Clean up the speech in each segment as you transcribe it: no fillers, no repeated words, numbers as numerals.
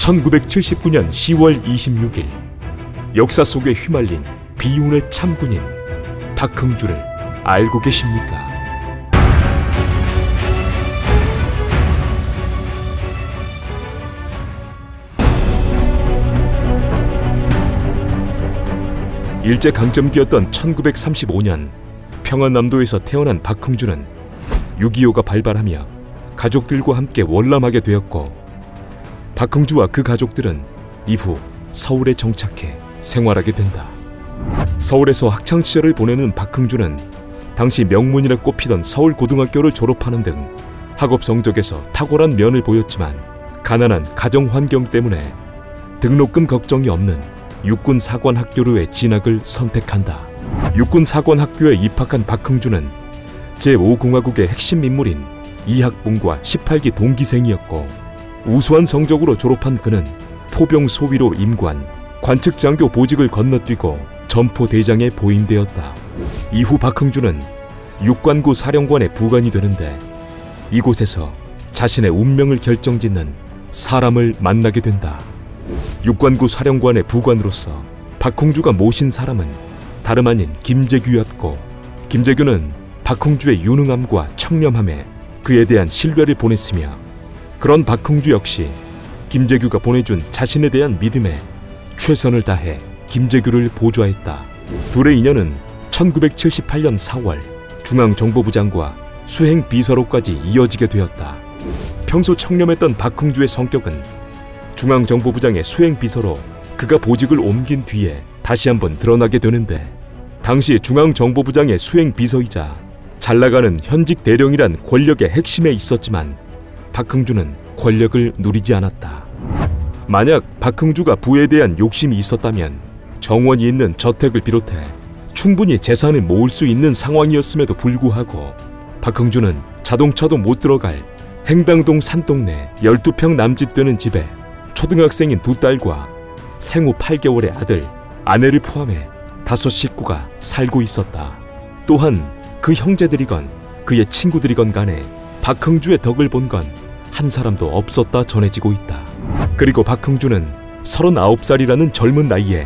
1979년 10월 26일 역사 속에 휘말린 비운의 참군인 박흥주를 알고 계십니까? 일제강점기였던 1935년 평안남도에서 태어난 박흥주는 6.25가 발발하며 가족들과 함께 월남하게 되었고, 박흥주와 그 가족들은 이후 서울에 정착해 생활하게 된다. 서울에서 학창시절을 보내는 박흥주는 당시 명문이라 꼽히던 서울고등학교를 졸업하는 등 학업 성적에서 탁월한 면을 보였지만, 가난한 가정 환경 때문에 등록금 걱정이 없는 육군사관학교로의 진학을 선택한다. 육군사관학교에 입학한 박흥주는 제5공화국의 핵심 인물인 이학봉과 18기 동기생이었고, 우수한 성적으로 졸업한 그는 포병 소위로 임관, 관측장교 보직을 건너뛰고 점포대장에 보임되었다. 이후 박흥주는 육관구 사령관의 부관이 되는데, 이곳에서 자신의 운명을 결정짓는 사람을 만나게 된다. 육관구 사령관의 부관으로서 박흥주가 모신 사람은 다름 아닌 김재규였고, 김재규는 박흥주의 유능함과 청렴함에 그에 대한 신뢰를 보냈으며, 그런 박흥주 역시 김재규가 보내준 자신에 대한 믿음에 최선을 다해 김재규를 보좌했다. 둘의 인연은 1978년 4월 중앙정보부장과 수행비서로까지 이어지게 되었다. 평소 청렴했던 박흥주의 성격은 중앙정보부장의 수행비서로 그가 보직을 옮긴 뒤에 다시 한번 드러나게 되는데, 당시 중앙정보부장의 수행비서이자 잘나가는 현직 대령이란 권력의 핵심에 있었지만 박흥주는 권력을 누리지 않았다. 만약 박흥주가 부에 대한 욕심이 있었다면 정원이 있는 저택을 비롯해 충분히 재산을 모을 수 있는 상황이었음에도 불구하고, 박흥주는 자동차도 못 들어갈 행당동 산동 내 12평 남짓되는 집에 초등학생인 2딸과 생후 8개월의 아들, 아내를 포함해 5 식구가 살고 있었다. 또한 그 형제들이건 그의 친구들이건 간에 박흥주의 덕을 본 건 한 사람도 없었다 전해지고 있다. 그리고 박흥주는 39살이라는 젊은 나이에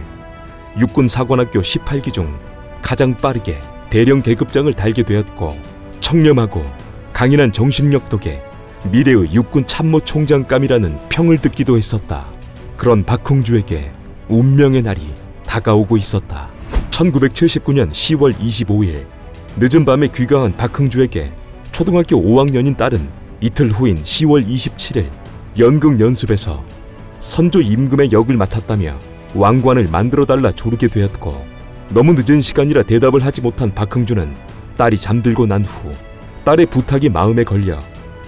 육군사관학교 18기 중 가장 빠르게 대령 계급장을 달게 되었고, 청렴하고 강인한 정신력 덕에 미래의 육군 참모총장감이라는 평을 듣기도 했었다. 그런 박흥주에게 운명의 날이 다가오고 있었다. 1979년 10월 25일 늦은 밤에 귀가한 박흥주에게 초등학교 5학년인 딸은 이틀 후인 10월 27일 연극 연습에서 선조 임금의 역을 맡았다며 왕관을 만들어달라 조르게 되었고, 너무 늦은 시간이라 대답을 하지 못한 박흥주는 딸이 잠들고 난 후 딸의 부탁이 마음에 걸려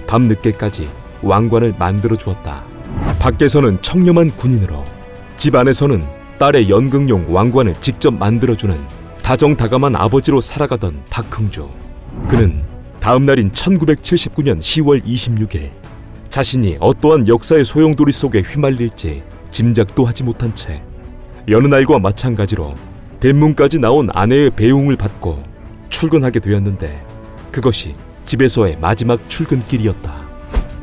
밤늦게까지 왕관을 만들어 주었다. 밖에서는 청렴한 군인으로, 집 안에서는 딸의 연극용 왕관을 직접 만들어주는 다정다감한 아버지로 살아가던 박흥주. 그는 다음 날인 1979년 10월 26일 자신이 어떠한 역사의 소용돌이 속에 휘말릴지 짐작도 하지 못한 채 여느 날과 마찬가지로 대문까지 나온 아내의 배웅을 받고 출근하게 되었는데, 그것이 집에서의 마지막 출근길이었다.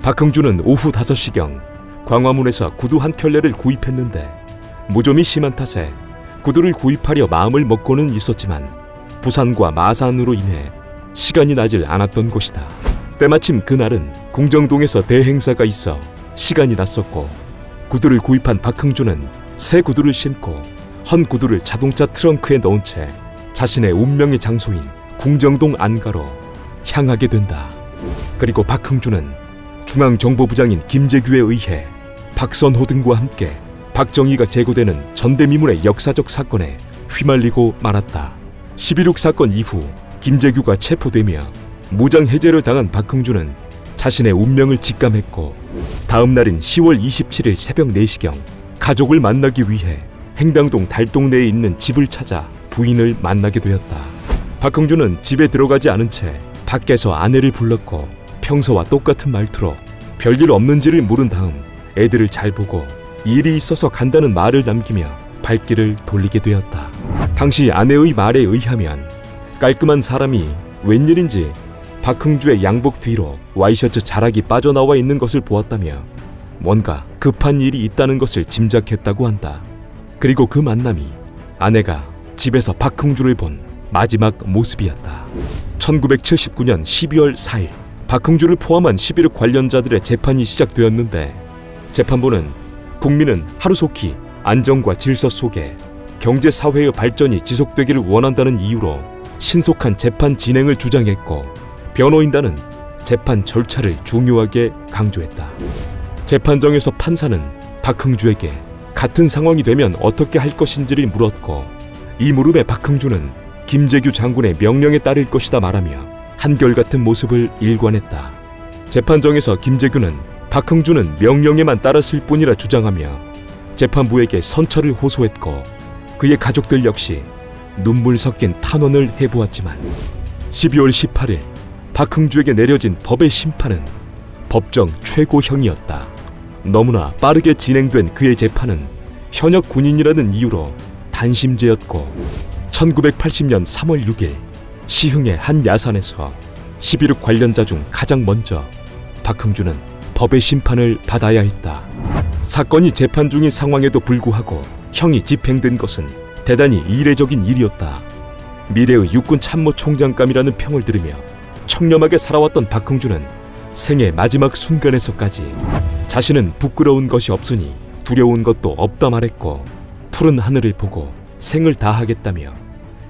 박흥주는 오후 5시경 광화문에서 구두 한 켤레를 구입했는데, 무좀이 심한 탓에 구두를 구입하려 마음을 먹고는 있었지만 부산과 마산으로 인해 시간이 나질 않았던 것이다. 때마침 그날은 궁정동에서 대행사가 있어 시간이 났었고, 구두를 구입한 박흥주는 새 구두를 신고 헌 구두를 자동차 트렁크에 넣은 채 자신의 운명의 장소인 궁정동 안가로 향하게 된다. 그리고 박흥주는 중앙정보부장인 김재규에 의해 박선호 등과 함께 박정희가 제거되는 전대미문의 역사적 사건에 휘말리고 말았다. 11.6 사건 이후 김재규가 체포되며 무장 해제를 당한 박흥주는 자신의 운명을 직감했고, 다음 날인 10월 27일 새벽 4시경 가족을 만나기 위해 행당동 달동네에 있는 집을 찾아 부인을 만나게 되었다. 박흥주는 집에 들어가지 않은 채 밖에서 아내를 불렀고, 평소와 똑같은 말투로 별일 없는지를 물은 다음 애들을 잘 보고 일이 있어서 간다는 말을 남기며 발길을 돌리게 되었다. 당시 아내의 말에 의하면 깔끔한 사람이 웬일인지 박흥주의 양복 뒤로 와이셔츠 자락이 빠져나와 있는 것을 보았다며 뭔가 급한 일이 있다는 것을 짐작했다고 한다. 그리고 그 만남이 아내가 집에서 박흥주를 본 마지막 모습이었다. 1979년 12월 4일 박흥주를 포함한 11억 관련자들의 재판이 시작되었는데, 재판부는 국민은 하루속히 안정과 질서 속에 경제 사회의 발전이 지속되기를 원한다는 이유로 신속한 재판 진행을 주장했고, 변호인단은 재판 절차를 중요하게 강조했다. 재판정에서 판사는 박흥주에게 같은 상황이 되면 어떻게 할 것인지를 물었고, 이 물음에 박흥주는 김재규 장군의 명령에 따를 것이다 말하며 한결같은 모습을 일관했다. 재판정에서 김재규는 박흥주는 명령에만 따랐을 뿐이라 주장하며 재판부에게 선처를 호소했고, 그의 가족들 역시 눈물 섞인 탄원을 해보았지만 12월 18일 박흥주에게 내려진 법의 심판은 법정 최고형이었다. 너무나 빠르게 진행된 그의 재판은 현역 군인이라는 이유로 단심제였고, 1980년 3월 6일 시흥의 한 야산에서 11억 관련자 중 가장 먼저 박흥주는 법의 심판을 받아야 했다. 사건이 재판 중인 상황에도 불구하고 형이 집행된 것은 대단히 이례적인 일이었다. 미래의 육군 참모총장감이라는 평을 들으며 청렴하게 살아왔던 박흥주는 생의 마지막 순간에서까지 자신은 부끄러운 것이 없으니 두려운 것도 없다 말했고, 푸른 하늘을 보고 생을 다하겠다며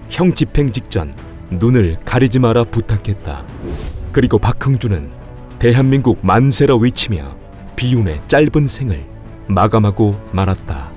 형 집행 직전 눈을 가리지 마라 부탁했다. 그리고 박흥주는 대한민국 만세라 외치며 비운의 짧은 생을 마감하고 말았다.